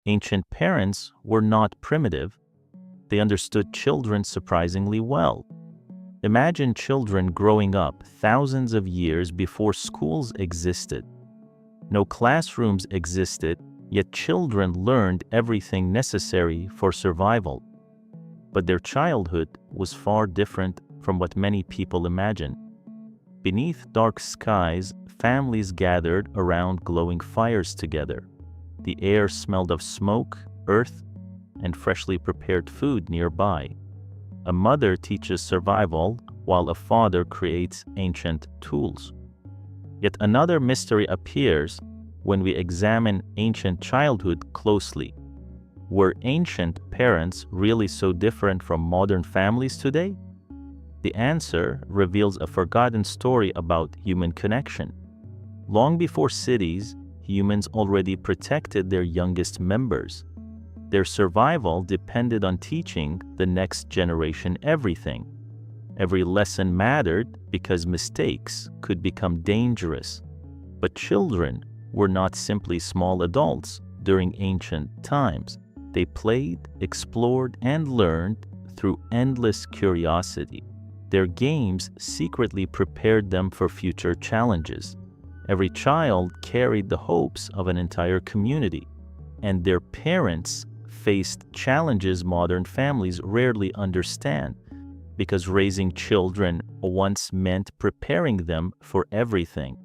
Ancient parents were not primitive. They understood children surprisingly well. Imagine children growing up thousands of years before schools existed. No classrooms existed, yet children learned everything necessary for survival. But their childhood was far different from what many people imagine. Beneath dark skies, families gathered around glowing fires together. The air smelled of smoke, earth, and freshly prepared food nearby. A mother teaches survival while a father creates ancient tools. Yet another mystery appears when we examine ancient childhood closely. Were ancient parents really so different from modern families today? The answer reveals a forgotten story about human connection. Long before cities, humans already protected their youngest members. Their survival depended on teaching the next generation everything. Every lesson mattered because mistakes could become dangerous. But children were not simply small adults during ancient times. They played, explored, and learned through endless curiosity. Their games secretly prepared them for future challenges. Every child carried the hopes of an entire community, and their parents faced challenges modern families rarely understand, because raising children once meant preparing them for everything.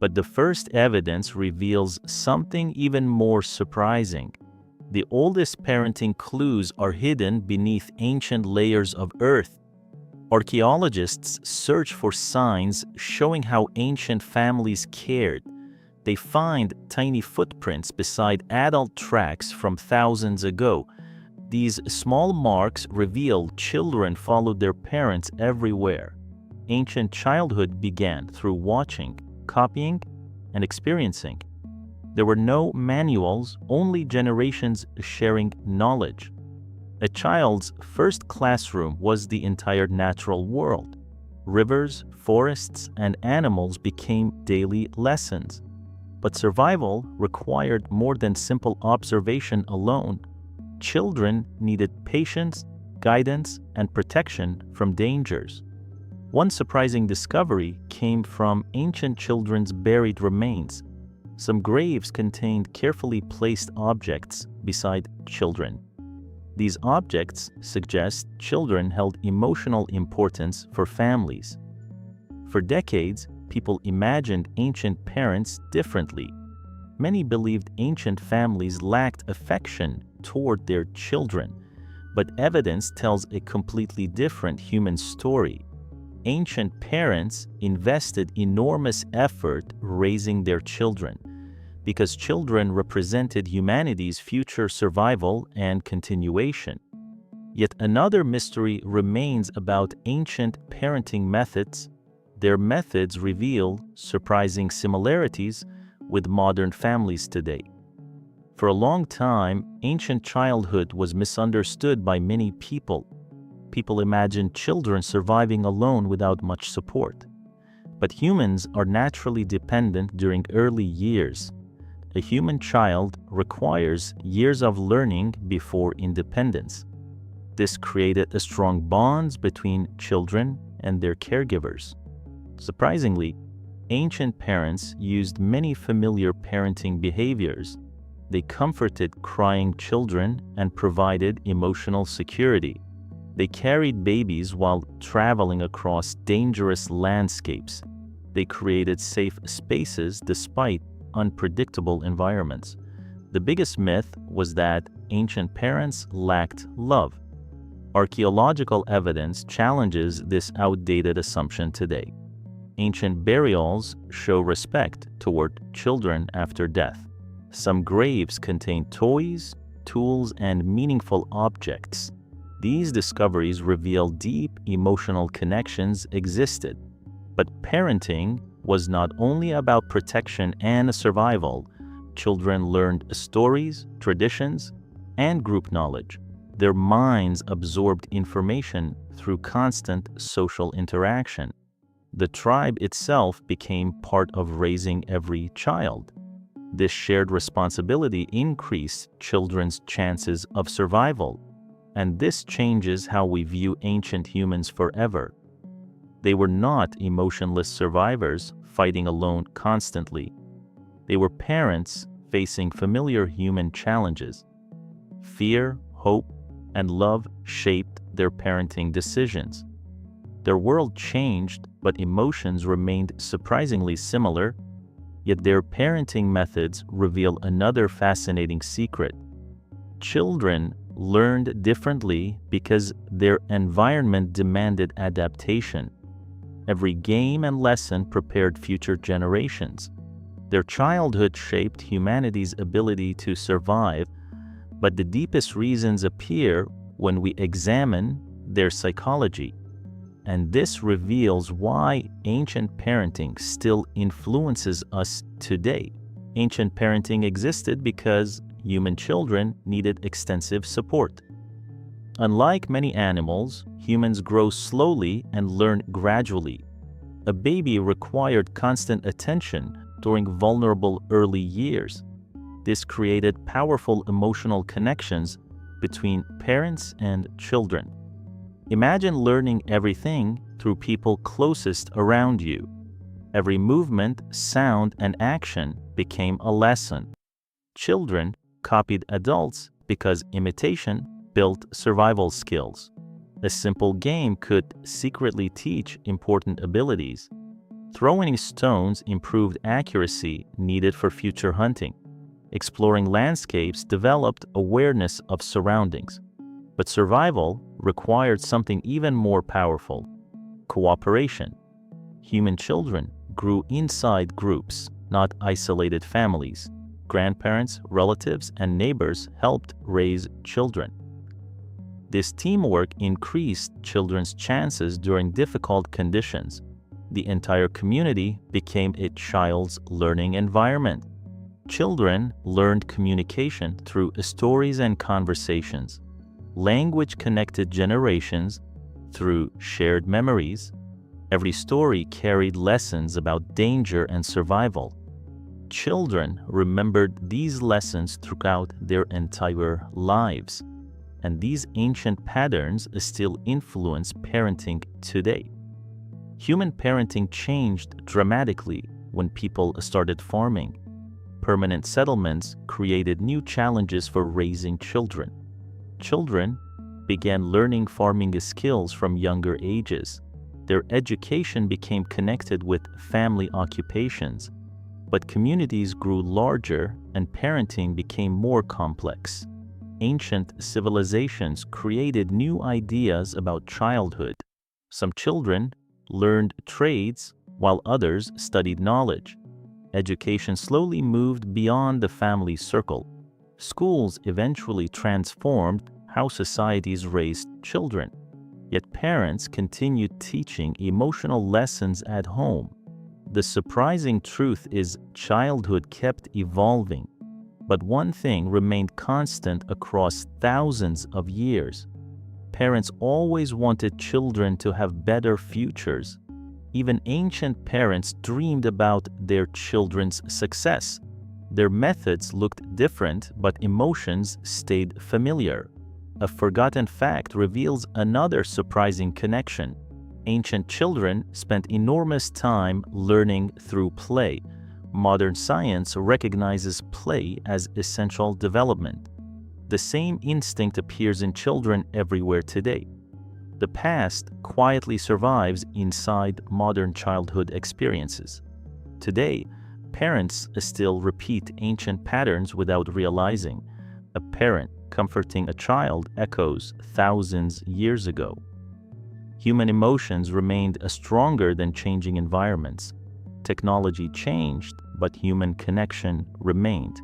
But the first evidence reveals something even more surprising. The oldest parenting clues are hidden beneath ancient layers of earth. Archaeologists search for signs showing how ancient families cared. They find tiny footprints beside adult tracks from thousands ago. These small marks reveal children followed their parents everywhere. Ancient childhood began through watching, copying, and experiencing. There were no manuals, only generations sharing knowledge. A child's first classroom was the entire natural world. Rivers, forests, and animals became daily lessons. But survival required more than simple observation alone. Children needed patience, guidance, and protection from dangers. One surprising discovery came from ancient children's buried remains. Some graves contained carefully placed objects beside children. These objects suggest children held emotional importance for families. For decades, people imagined ancient parents differently. Many believed ancient families lacked affection toward their children, but evidence tells a completely different human story. Ancient parents invested enormous effort raising their children, because children represented humanity's future survival and continuation. Yet another mystery remains about ancient parenting methods. Their methods reveal surprising similarities with modern families today. For a long time, ancient childhood was misunderstood by many people. People imagined children surviving alone without much support. But humans are naturally dependent during early years. A human child requires years of learning before independence. This created a strong bond between children and their caregivers. Surprisingly, ancient parents used many familiar parenting behaviors. They comforted crying children and provided emotional security. They carried babies while traveling across dangerous landscapes. They created safe spaces despite unpredictable environments. The biggest myth was that ancient parents lacked love. Archaeological evidence challenges this outdated assumption today. Ancient burials show respect toward children after death. Some graves contain toys, tools, and meaningful objects. These discoveries reveal deep emotional connections existed. But parenting was not only about protection and survival. Children learned stories, traditions, and group knowledge. Their minds absorbed information through constant social interaction. The tribe itself became part of raising every child. This shared responsibility increased children's chances of survival, and this changes how we view ancient humans forever. They were not emotionless survivors fighting alone constantly. They were parents facing familiar human challenges. Fear, hope, and love shaped their parenting decisions. Their world changed, but emotions remained surprisingly similar, yet their parenting methods reveal another fascinating secret. Children learned differently because their environment demanded adaptation. Every game and lesson prepared future generations. Their childhood shaped humanity's ability to survive, but the deepest reasons appear when we examine their psychology. And this reveals why ancient parenting still influences us today. Ancient parenting existed because human children needed extensive support. Unlike many animals, humans grow slowly and learn gradually. A baby required constant attention during vulnerable early years. This created powerful emotional connections between parents and children. Imagine learning everything through people closest around you. Every movement, sound, and action became a lesson. Children copied adults because imitation built survival skills. A simple game could secretly teach important abilities. Throwing stones improved accuracy needed for future hunting. Exploring landscapes developed awareness of surroundings. But survival required something even more powerful: cooperation. Human children grew inside groups, not isolated families. Grandparents, relatives, and neighbors helped raise children. This teamwork increased children's chances during difficult conditions. The entire community became a child's learning environment. Children learned communication through stories and conversations. Language connected generations through shared memories. Every story carried lessons about danger and survival. Children remembered these lessons throughout their entire lives, and these ancient patterns still influence parenting today. Human parenting changed dramatically when people started farming. Permanent settlements created new challenges for raising children. Children began learning farming skills from younger ages. Their education became connected with family occupations, but communities grew larger and parenting became more complex. Ancient civilizations created new ideas about childhood. Some children learned trades while others studied knowledge. Education slowly moved beyond the family circle. Schools eventually transformed how societies raised children. Yet parents continued teaching emotional lessons at home. The surprising truth is childhood kept evolving, but one thing remained constant across thousands of years. Parents always wanted children to have better futures. Even ancient parents dreamed about their children's success. Their methods looked different, but emotions stayed familiar. A forgotten fact reveals another surprising connection. Ancient children spent enormous time learning through play. Modern science recognizes play as essential development. The same instinct appears in children everywhere today. The past quietly survives inside modern childhood experiences. Today, parents still repeat ancient patterns without realizing. A parent comforting a child echoes thousands years ago. Human emotions remained stronger than changing environments. Technology changed, but human connection remained.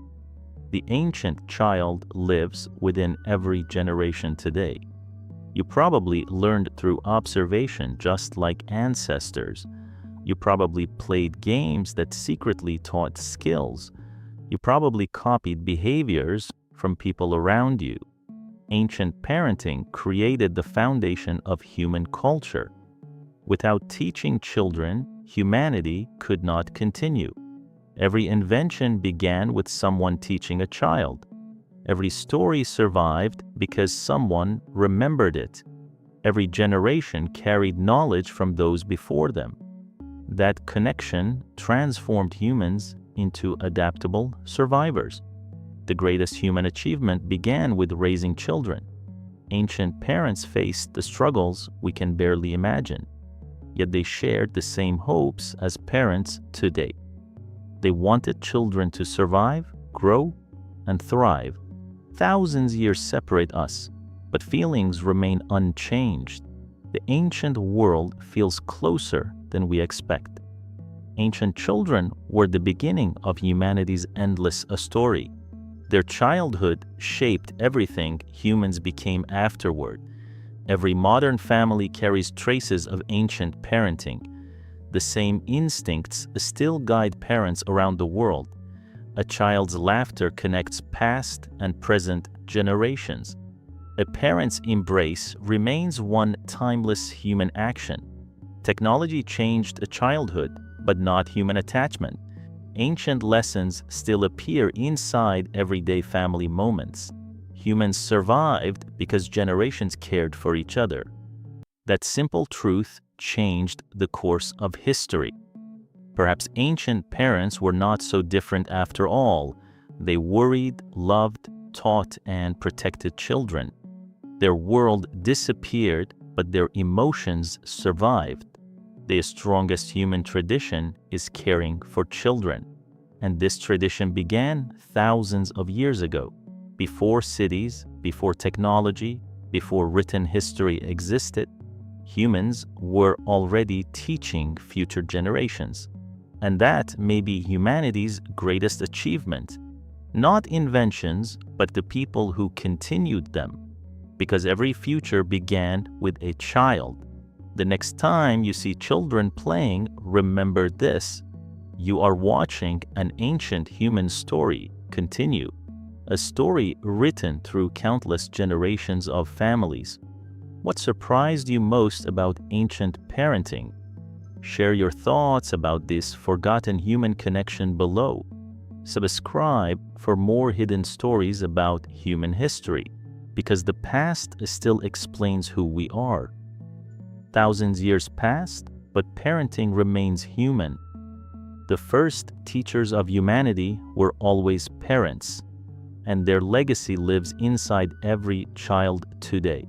The ancient child lives within every generation today. You probably learned through observation just like ancestors. You probably played games that secretly taught skills. You probably copied behaviors from people around you. Ancient parenting created the foundation of human culture. Without teaching children, humanity could not continue. Every invention began with someone teaching a child. Every story survived because someone remembered it. Every generation carried knowledge from those before them. That connection transformed humans into adaptable survivors. The greatest human achievement began with raising children. Ancient parents faced the struggles we can barely imagine, yet they shared the same hopes as parents today. They wanted children to survive, grow, and thrive. Thousands of years separate us, but feelings remain unchanged. The ancient world feels closer than we expect. Ancient children were the beginning of humanity's endless story. Their childhood shaped everything humans became afterward. Every modern family carries traces of ancient parenting. The same instincts still guide parents around the world. A child's laughter connects past and present generations. A parent's embrace remains one timeless human action. Technology changed a childhood, but not human attachment. Ancient lessons still appear inside everyday family moments. Humans survived because generations cared for each other. That simple truth changed the course of history. Perhaps ancient parents were not so different after all. They worried, loved, taught, and protected children. Their world disappeared, but their emotions survived. The strongest human tradition is caring for children. And this tradition began thousands of years ago. Before cities, before technology, before written history existed, humans were already teaching future generations. And that may be humanity's greatest achievement. Not inventions, but the people who continued them. Because every future began with a child. The next time you see children playing, remember this. You are watching an ancient human story continue. A story written through countless generations of families. What surprised you most about ancient parenting? Share your thoughts about this forgotten human connection below. Subscribe for more hidden stories about human history, because the past still explains who we are. Thousands of years passed, but parenting remains human. The first teachers of humanity were always parents, and their legacy lives inside every child today.